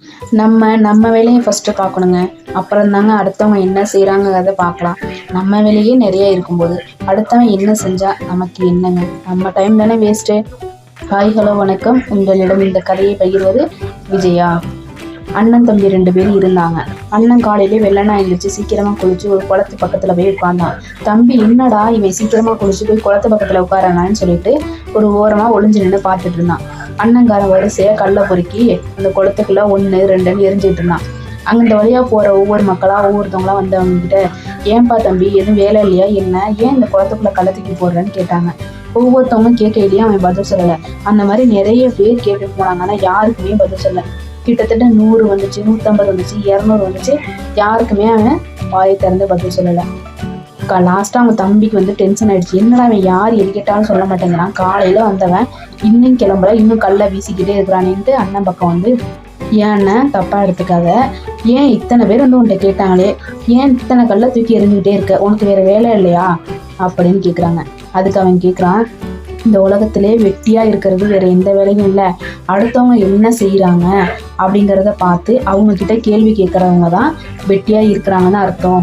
நம்ம வேலையை ஃபஸ்ட்டு பார்க்கணுங்க. அப்புறம் தாங்க அடுத்தவங்க என்ன செய்கிறாங்கங்கிறத பார்க்கலாம். நம்ம வேலையே நிறைய இருக்கும்போது அடுத்தவன் என்ன செஞ்சால் நமக்கு என்னங்க? நம்ம டைம் தானே வேஸ்ட்டு. ஹாய் ஹலோ வணக்கம். உங்களிடம் இந்த கதையை பகிர்வது விஜயா. அண்ணன் தம்பி 2 பேர் இருந்தாங்க. அண்ணன் காலையிலே வெள்ளனா எழுந்திரிச்சு சீக்கிரமாக குளிச்சு ஒரு குளத்து பக்கத்தில் போய் உட்கார்ந்தான். தம்பி என்னடா இவன் சீக்கிரமாக குளிச்சு போய் குளத்து பக்கத்தில் உட்காரானான்னு சொல்லிட்டு ஒரு ஓரமாக ஒளிஞ்சு நின்று பார்த்துட்டு இருந்தான். அண்ணங்காரன் வரிசையாக கல்லை பொறுக்கி அந்த குளத்துக்குள்ளே 1 2ன்னு எரிஞ்சிட்டு இருந்தான். அங்கே இந்த வழியாக போகிற ஒவ்வொரு மக்களாக ஒவ்வொருத்தவங்களா வந்து அவங்ககிட்ட, ஏன்பா தம்பி எதுவும் வேலை இல்லையா என்ன, ஏன் இந்த குளத்துக்குள்ளே கல்லை தூக்கி போடுறேன்னு கேட்டாங்க. ஒவ்வொருத்தவங்க கேட்கலையே அவன் பதில் சொல்லலை. அந்த மாதிரி நிறைய பேர் கேட்டுட்டு போனாங்க. ஆனால் யாருக்குமே பதில் சொல்லலை. கிட்டத்தட்ட 100 வந்துச்சு, 150 வந்துச்சு, 200 வந்துச்சு. யாருக்குமே அவன் வாயை திறந்து பதில் சொல்லலை. லாஸ்ட்டாக அவன் தம்பிக்கு வந்து டென்ஷன் ஆயிடுச்சு. என்னடா அவன் யார் எது கேட்டாலும் சொல்ல மாட்டேங்கிறான், காலையில் வந்தவன் இன்னும் கிளம்பல, இன்னும் கல்லை வீசிக்கிட்டே இருக்கிறானேன்ட்டு அண்ணன் பக்கம் வந்து, ஏன்னு தப்பாக எடுத்துக்காத, ஏன் இத்தனை பேர் வந்து உன்கிட்ட கேட்டாங்களே, ஏன் இத்தனை கல்லை தூக்கி எறிஞ்சுக்கிட்டே இருக்க, உனக்கு வேறு வேலை இல்லையா அப்படின்னு கேட்குறாங்க. அதுக்கு அவன் கேட்குறான், இந்த உலகத்திலே வெட்டியாக இருக்கிறது வேறு எந்த வேலையும் இல்லை. அடுத்தவங்க என்ன செய்கிறாங்க அப்படிங்கிறத பார்த்து அவங்கக்கிட்ட கேள்வி கேட்குறவங்க தான் வெட்டியாக இருக்கிறாங்கன்னு அர்த்தம்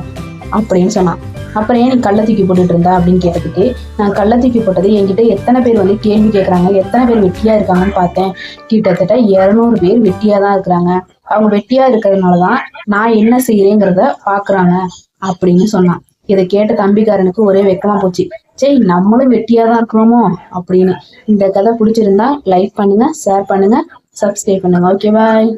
அப்படின்னு சொன்னான். அப்புறம் ஏன் நீ கல்லை தூக்கி போட்டுட்டு இருந்தா அப்படின்னு கேட்டதுக்கு, நான் கல்லை தூக்கி போட்டது என்கிட்ட எத்தனை பேர் வந்து கேள்வி கேட்குறாங்க, எத்தனை பேர் வெட்டியாக இருக்காங்கன்னு பார்த்தேன். கிட்டத்தட்ட 200 பேர் வெட்டியாக தான் இருக்கிறாங்க. அவங்க வெட்டியாக இருக்கிறதுனால தான் நான் என்ன செய்கிறேங்கிறத பார்க்குறாங்க அப்படின்னு சொன்னான். இதை கேட்ட தம்பிக்காரனுக்கு ஒரே வெக்கமாக போச்சு. சரி நம்மளும் வெட்டியாக தான் இருக்கிறோமோ அப்படின்னு. இந்த கதை பிடிச்சிருந்தா லைக் பண்ணுங்க, ஷேர் பண்ணுங்க, சப்ஸ்கிரைப் பண்ணுங்க. Okay bye.